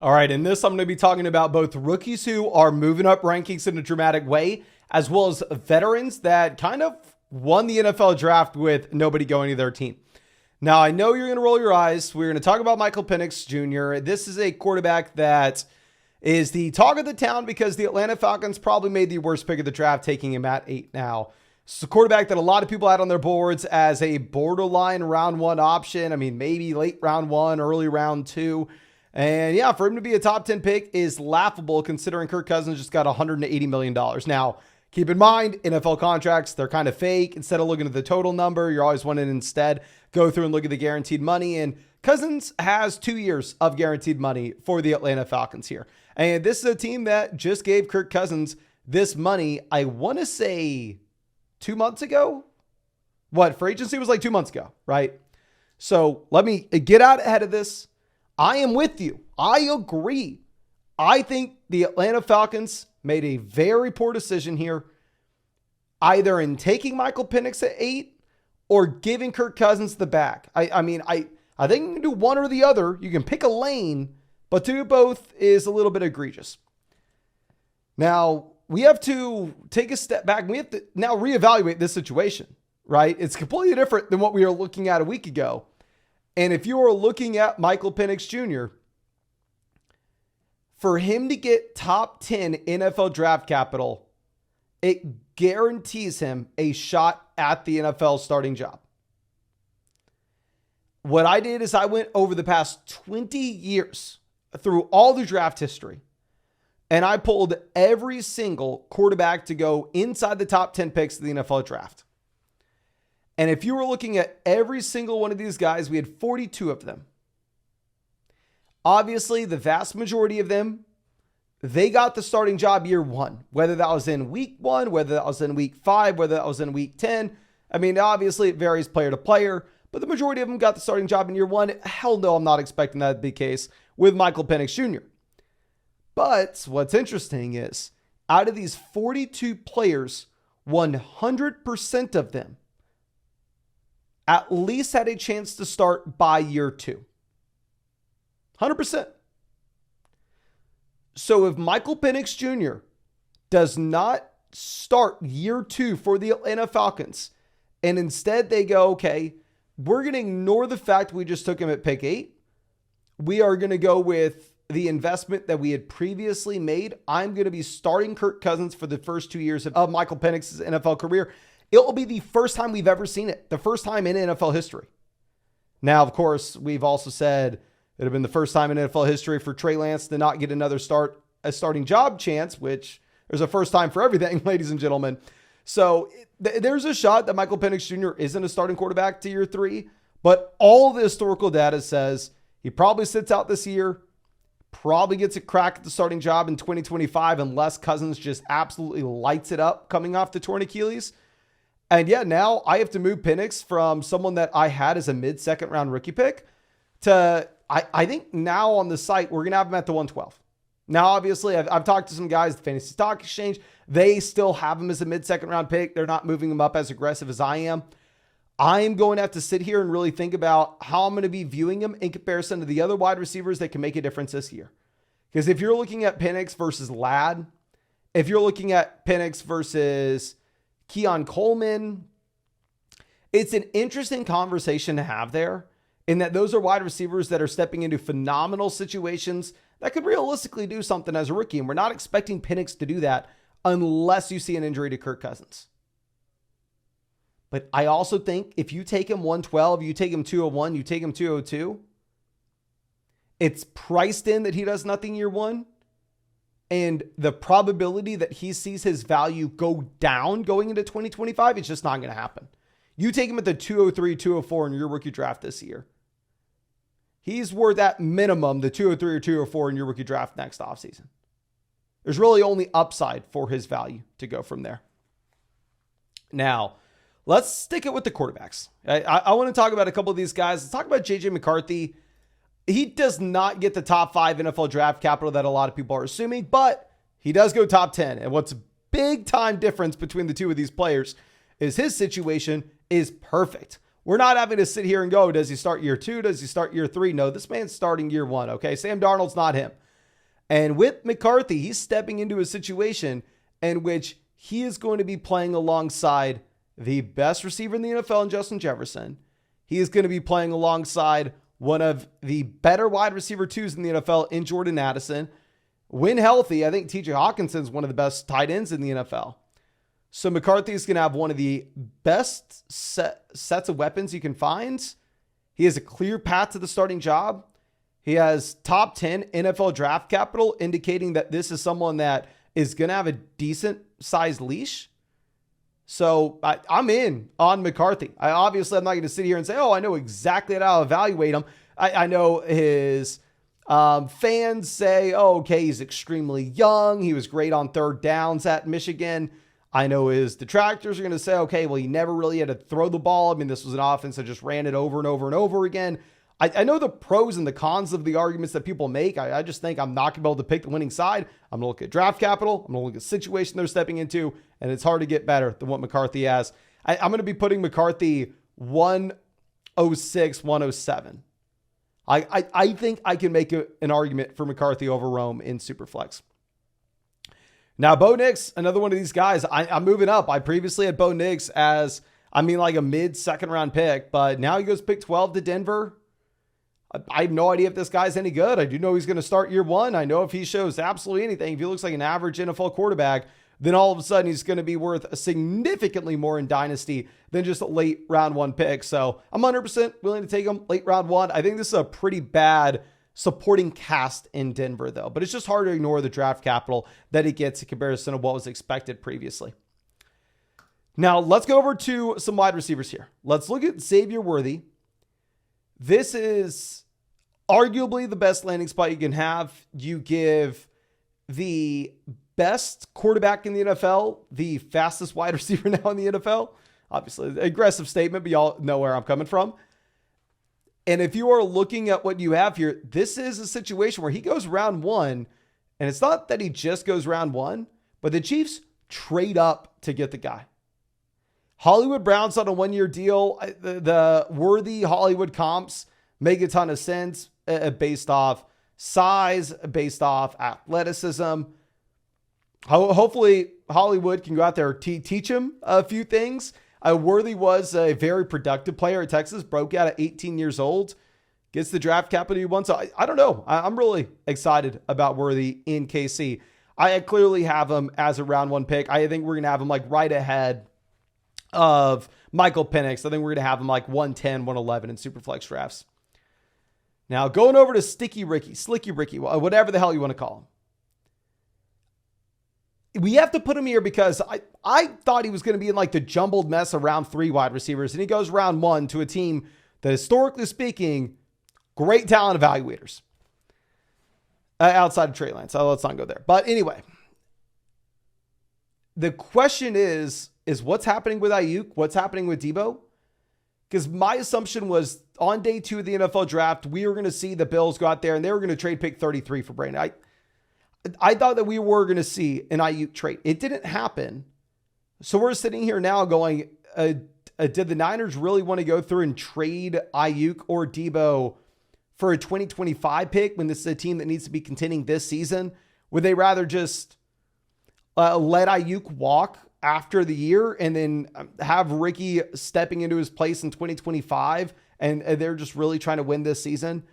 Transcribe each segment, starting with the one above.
All right, in this, I'm going to be talking about both rookies who are moving up rankings in a dramatic way, as well as veterans that kind of won the NFL draft with nobody going to their team. Now, I know you're going to roll your eyes. We're going to talk about Michael Penix Jr. This is a quarterback that is the talk of the town because the Atlanta Falcons probably made the worst pick of the draft, taking him at 8 now. It's a quarterback that a lot of people had on their boards as a borderline round 1 option. I mean, maybe late round 1, early round 2. And yeah, for him to be a top 10 pick is laughable considering Kirk Cousins just got $180 million. Now, keep in mind, NFL contracts, they're kind of fake. Instead of looking at the total number, you're always wanting to instead go through and look at the guaranteed money. And Cousins has 2 years of guaranteed money for the Atlanta Falcons here. And this is a team that just gave Kirk Cousins this money, I want to say 2 months ago. Free agency was like 2 months ago, right? So let me get out ahead of this. I am with you. I agree. I think the Atlanta Falcons made a very poor decision here, either in taking Michael Penix at 8 or giving Kirk Cousins the bag. I think you can do one or the other. You can pick a lane, but to do both is a little bit egregious. Now, we have to take a step back. We have to now reevaluate this situation, right? It's completely different than what we were looking at a week ago. And if you are looking at Michael Penix Jr., for him to get top 10 NFL draft capital, it guarantees him a shot at the NFL starting job. What I did is I went over the past 20 years through all the draft history, and I pulled every single quarterback to go inside the top 10 picks of the NFL draft. And if you were looking at every single one of these guys, we had 42 of them. Obviously, the vast majority of them, they got the starting job year 1, whether that was in week 1, whether that was in week 5, whether that was in week 10. I mean, obviously, it varies player to player, but the majority of them got the starting job in year 1. Hell no, I'm not expecting that to be the case with Michael Penix Jr. But what's interesting is, out of these 42 players, 100% of them at least had a chance to start by year 2. 100%. So if Michael Penix Jr. does not start year 2 for the Atlanta Falcons, and instead they go, okay, we're going to ignore the fact we just took him at pick 8. We are going to go with the investment that we had previously made. I'm going to be starting Kirk Cousins for the first 2 years of Michael Penix's NFL career. It will be the first time we've ever seen it. The first time in NFL history. Now, of course, we've also said it would have been the first time in NFL history for Trey Lance to not get a starting job chance, which there's a first time for everything, ladies and gentlemen. So there's a shot that Michael Penix Jr. isn't a starting quarterback to year 3, but all the historical data says he probably sits out this year, probably gets a crack at the starting job in 2025 unless Cousins just absolutely lights it up coming off the torn Achilles. And yeah, now I have to move Penix from someone that I had as a mid-second round rookie pick to, I think now on the site, we're going to have him at the 112. Now, obviously, I've talked to some guys, the Fantasy Stock Exchange. They still have him as a mid-second round pick. They're not moving him up as aggressive as I am. I'm going to have to sit here and really think about how I'm going to be viewing him in comparison to the other wide receivers that can make a difference this year. Because if you're looking at Penix versus Ladd, if you're looking at Penix versus Keon Coleman, it's an interesting conversation to have there in that those are wide receivers that are stepping into phenomenal situations that could realistically do something as a rookie. And we're not expecting Penix to do that unless you see an injury to Kirk Cousins. But I also think if you take him 112, you take him 201, you take him 202, it's priced in that he does nothing year 1. And the probability that he sees his value go down going into 2025, it's just not going to happen. You take him at the 203, 204 in your rookie draft this year. He's worth at minimum the 203 or 204 in your rookie draft next offseason. There's really only upside for his value to go from there. Now, let's stick it with the quarterbacks. I want to talk about a couple of these guys. Let's talk about J.J. McCarthy. He does not get the top 5 NFL draft capital that a lot of people are assuming, but he does go top 10. And what's a big time difference between the two of these players is his situation is perfect. We're not having to sit here and go, does he start year 2? Does he start year 3? No, this man's starting year 1. Okay. Sam Darnold's not him. And with McCarthy, he's stepping into a situation in which he is going to be playing alongside the best receiver in the NFL in Justin Jefferson. He is going to be playing alongside one of the better wide receiver twos in the NFL in Jordan Addison. When healthy, I think TJ Hawkinson is one of the best tight ends in the NFL. So McCarthy is going to have one of the best sets of weapons you can find. He has a clear path to the starting job. He has top 10 NFL draft capital, indicating that this is someone that is going to have a decent sized leash. So I'm in on McCarthy. I'm not going to sit here and say, oh, I know exactly how to evaluate him. I know his fans say, oh, okay, he's extremely young. He was great on third downs at Michigan. I know his detractors are going to say, okay, well, he never really had to throw the ball. I mean, this was an offense that just ran it over and over and over again. I know the pros and the cons of the arguments that people make. I just think I'm not going to be able to pick the winning side. I'm going to look at draft capital. I'm going to look at the situation they're stepping into, and it's hard to get better than what McCarthy has. I'm going to be putting McCarthy 106, 107. I think I can make an argument for McCarthy over Rome in Superflex. Now, Bo Nix, another one of these guys. I'm moving up. I previously had Bo Nix as, like a mid-second round pick, but now he goes pick 12 to Denver. I have no idea if this guy's any good. I do know he's going to start year one. I know if he shows absolutely anything, if he looks like an average NFL quarterback, then all of a sudden he's going to be worth significantly more in Dynasty than just a late round one pick. So I'm 100% willing to take him late round one. I think this is a pretty bad supporting cast in Denver, though. But it's just hard to ignore the draft capital that he gets in comparison to what was expected previously. Now, let's go over to some wide receivers here. Let's look at Xavier Worthy. This is arguably the best landing spot you can have. You give the best quarterback in the NFL the fastest wide receiver now in the NFL. Obviously, aggressive statement, but y'all know where I'm coming from. And if you are looking at what you have here, this is a situation where he goes round one, and it's not that he just goes round one, but the Chiefs trade up to get the guy. Hollywood Brown's on a one-year deal. The Worthy Hollywood comps make a ton of sense based off size, based off athleticism. Hopefully Hollywood can go out there teach him a few things. Worthy was a very productive player at Texas, broke out at 18 years old, gets the draft capital he wants. So I don't know. I'm really excited about Worthy in KC. I clearly have him as a round one pick. I think we're going to have him like right ahead of Michael Penix. I think we're going to have him like 110, 111 in Superflex drafts. Now going over to Slicky Ricky, whatever the hell you want to call him. We have to put him here because I thought he was going to be in like the jumbled mess of round 3 wide receivers, and he goes round 1 to a team that, historically speaking, great talent evaluators outside of Trey Lance. So let's not go there. But anyway, the question is what's happening with Ayuk? What's happening with Debo? Because my assumption was on day 2 of the NFL draft, we were going to see the Bills go out there and they were going to trade pick 33 for Brandon. I thought that we were going to see an Ayuk trade. It didn't happen. So we're sitting here now going, did the Niners really want to go through and trade Ayuk or Debo for a 2025 pick when this is a team that needs to be contending this season? Would they rather just let Ayuk walk after the year and then have Ricky stepping into his place in 2025 and they're just really trying to win this season?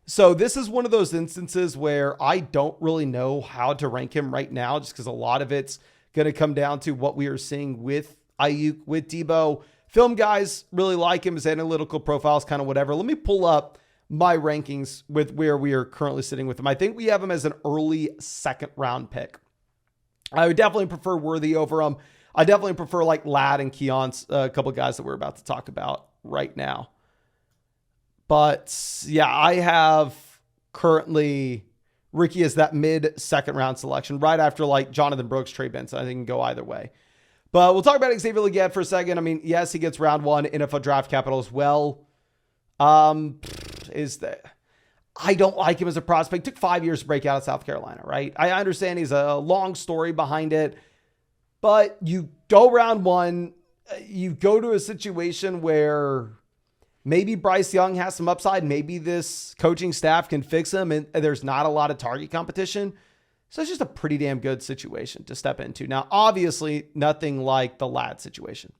So this is one of those instances where I don't really know how to rank him right now, just because a lot of it's going to come down to what we are seeing with Ayuk, with Debo. Film guys really like him. His analytical profiles, kind of whatever. Let me pull up my rankings with where we are currently sitting with him. I think we have him as an early second round pick. I would definitely prefer Worthy over him. I definitely prefer like Ladd and Keon's, a couple of guys that we're about to talk about right now. But yeah, I have currently Ricky as that mid-second round selection, right after like Jonathan Brooks, Trey Benson. I think it can go either way. But we'll talk about Xavier Legette for a second. I mean, yes, he gets round 1 NFL draft capital as well. I don't like him as a prospect. Took 5 years to break out of South Carolina, right? I understand he's a long story behind it, but you go round 1, you go to a situation where Maybe Bryce Young has some upside. Maybe this coaching staff can fix him and there's not a lot of target competition. So it's just a pretty damn good situation to step into. Now, obviously, nothing like the Ladd situation.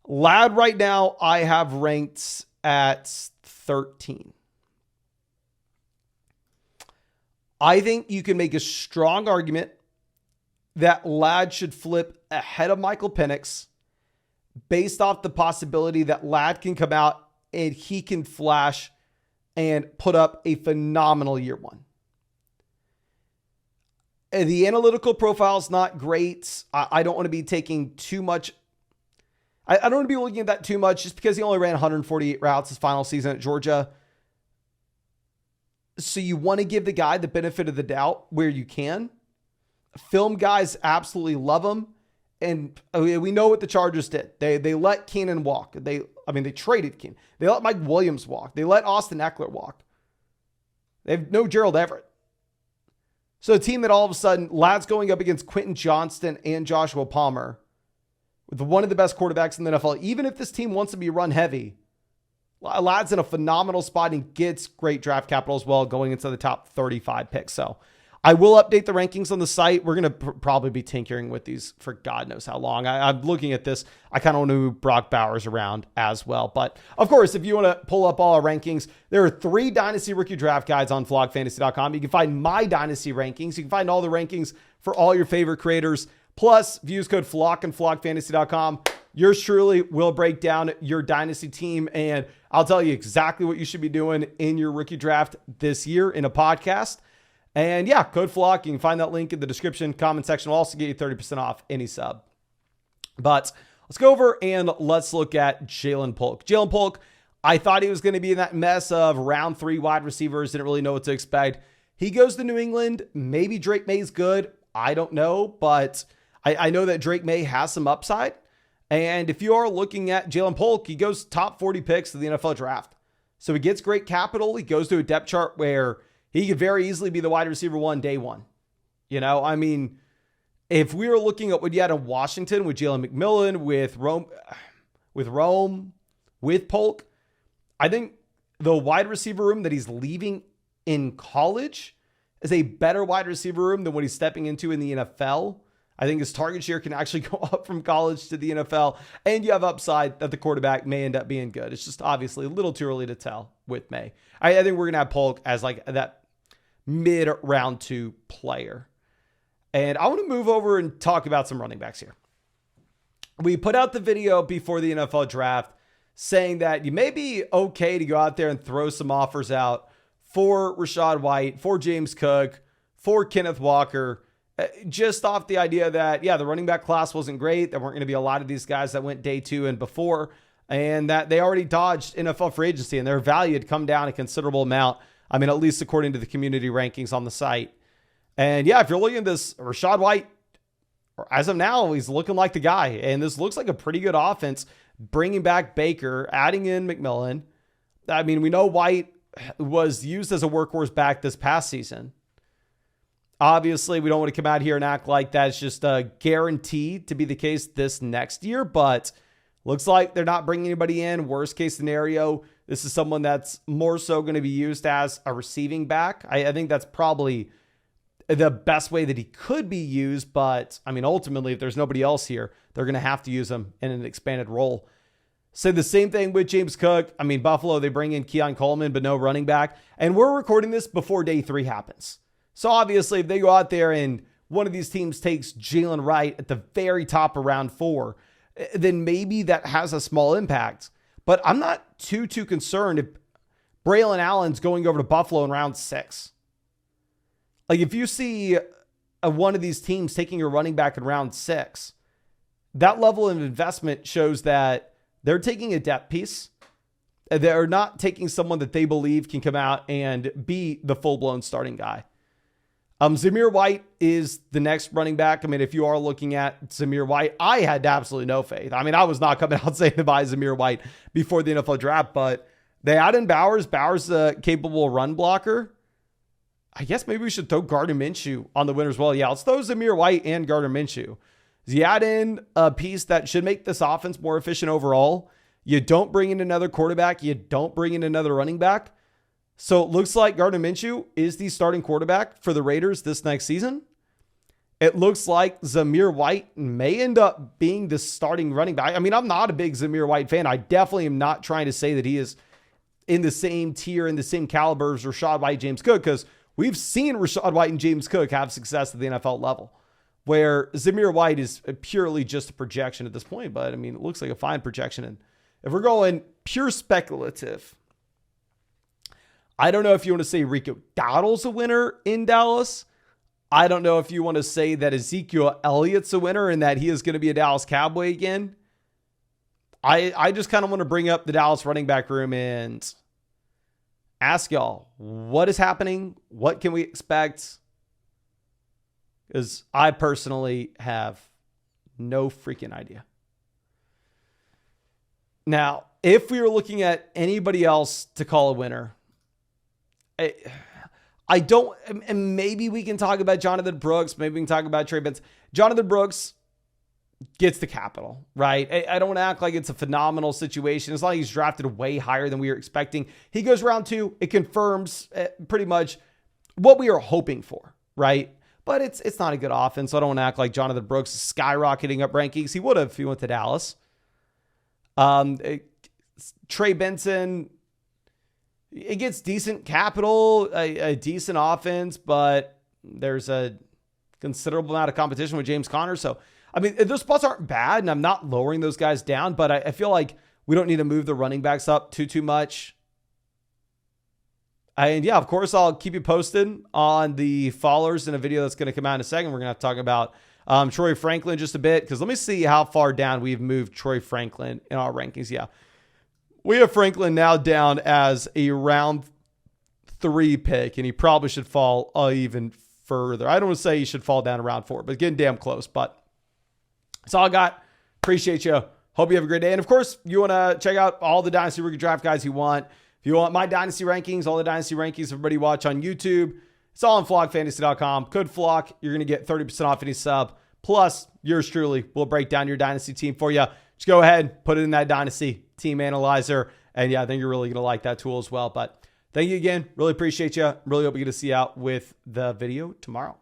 Ladd right now, I have ranked at 13. I think you can make a strong argument that Ladd should flip ahead of Michael Penix based off the possibility that Ladd can come out and he can flash and put up a phenomenal year one. The analytical profile is not great. I don't want to be taking too much. I don't want to be looking at that too much just because he only ran 148 routes his final season at Georgia. So you want to give the guy the benefit of the doubt where you can. Film guys absolutely love him. And we know what the Chargers did. They let Keenan walk. They traded Keenan. They let Mike Williams walk. They let Austin Eckler walk. They have no Gerald Everett. So a team that all of a sudden, Ladd's going up against Quentin Johnston and Joshua Palmer with one of the best quarterbacks in the NFL. Even if this team wants to be run heavy, Ladd's in a phenomenal spot and gets great draft capital as well going into the top 35 picks. So I will update the rankings on the site. We're going to probably be tinkering with these for God knows how long. I'm looking at this. I kind of want to move Brock Bowers around as well. But of course, if you want to pull up all our rankings, there are 3 Dynasty rookie draft guides on flogfantasy.com. You can find my Dynasty rankings. You can find all the rankings for all your favorite creators. Plus, if you use code FLOCK and flogfantasy.com, yours truly will break down your Dynasty team. And I'll tell you exactly what you should be doing in your rookie draft this year in a podcast. And yeah, code FLOCK. You can find that link in the description, comment section. Will also get you 30% off any sub. But let's go over and let's look at Ja'Lynn Polk. Ja'Lynn Polk, I thought he was going to be in that mess of round 3 wide receivers. Didn't really know what to expect. He goes to New England. Maybe Drake May's good. I don't know. But I know that Drake May has some upside. And if you are looking at Ja'Lynn Polk, he goes top 40 picks to the NFL draft. So he gets great capital. He goes to a depth chart where he could very easily be the wide receiver 1 day 1. You know, I mean, if we were looking at what you had in Washington with Jalen McMillan, with Rome, with Polk, I think the wide receiver room that he's leaving in college is a better wide receiver room than what he's stepping into in the NFL. I think his target share can actually go up from college to the NFL, and you have upside that the quarterback may end up being good. It's just obviously a little too early to tell with May. I think we're going to have Polk as like that mid round 2 player. And I want to move over and talk about some running backs here. We put out the video before the NFL draft saying that you may be okay to go out there and throw some offers out for Rachaad White, for James Cook, for Kenneth Walker, just off the idea that, yeah, the running back class wasn't great. There weren't going to be a lot of these guys that went day 2 and before, and that they already dodged NFL free agency and their value had come down a considerable amount. I mean, at least according to the community rankings on the site. And yeah, if you're looking at this, Rachaad White, as of now, he's looking like the guy. And this looks like a pretty good offense, bringing back Baker, adding in McMillan. I mean, we know White was used as a workhorse back this past season. Obviously, we don't want to come out here and act like that's just a guarantee to be the case this next year, but looks like they're not bringing anybody in. Worst case scenario, this is someone that's more so going to be used as a receiving back. I think that's probably the best way that he could be used. But I mean, ultimately, if there's nobody else here, they're going to have to use him in an expanded role. Say the same thing with James Cook. I mean, Buffalo, they bring in Keon Coleman, but no running back. And we're recording this before day 3 happens. So obviously, if they go out there and one of these teams takes Jalen Wright at the very top of round 4, then maybe that has a small impact. But I'm not too concerned if Braylon Allen's going over to Buffalo in round 6. Like, if you see one of these teams taking a running back in round 6, that level of investment shows that they're taking a depth piece. They're not taking someone that they believe can come out and be the full-blown starting guy. Zamir White is the next running back. I mean, if you are looking at Zamir White, I had absolutely no faith. I mean, I was not coming out saying to buy Zamir White before the NFL draft, but they add in Bowers. Bowers a capable run blocker. I guess maybe we should throw Gardner Minshew on the winner as well. Yeah, let's throw Zamir White and Gardner Minshew. You add in a piece that should make this offense more efficient overall. You don't bring in another quarterback. You don't bring in another running back. So it looks like Gardner Minshew is the starting quarterback for the Raiders this next season. It looks like Zamir White may end up being the starting running back. I mean, I'm not a big Zamir White fan. I definitely am not trying to say that he is in the same tier, in the same caliber as Rachaad White, James Cook, because we've seen Rachaad White and James Cook have success at the NFL level, where Zamir White is purely just a projection at this point. But I mean, it looks like a fine projection. And if we're going pure speculative, I don't know if you want to say Rico Dowdle's a winner in Dallas. I don't know if you want to say that Ezekiel Elliott's a winner and that he is going to be a Dallas Cowboy again. I just kind of want to bring up the Dallas running back room and ask y'all, what is happening? What can we expect? Because I personally have no freaking idea. Now, if we were looking at anybody else to call a winner, I don't, and maybe we can talk about Jonathan Brooks. Maybe we can talk about Trey Benson. Jonathan Brooks gets the capital, right? I don't want to act like it's a phenomenal situation. It's not like he's drafted way higher than we were expecting. He goes round 2. It confirms pretty much what we are hoping for, right? But it's not a good offense. So I don't want to act like Jonathan Brooks is skyrocketing up rankings. He would have if he went to Dallas. Trey Benson, it gets decent capital, a decent offense, but there's a considerable amount of competition with James Conner. So, I mean, those spots aren't bad, and I'm not lowering those guys down, but I feel like we don't need to move the running backs up too much. And yeah, of course, I'll keep you posted on the followers in a video that's going to come out in a second. We're going to have to talk about Troy Franklin just a bit, because let me see how far down we've moved Troy Franklin in our rankings. Yeah. We have Franklin now down as a round 3 pick, and he probably should fall even further. I don't want to say he should fall down to round 4, but getting damn close. But that's all I got. Appreciate you. Hope you have a great day. And of course, you want to check out all the Dynasty Rookie Draft guys you want. If you want my Dynasty rankings, all the Dynasty rankings everybody watch on YouTube, it's all on flockfantasy.com. Code FLOCK. You're going to get 30% off any sub. Plus, yours truly will break down your Dynasty team for you. Just go ahead, put it in that Dynasty team analyzer. And yeah, I think you're really going to like that tool as well. But thank you again. Really appreciate you. Really hope we get to see you out with the video tomorrow.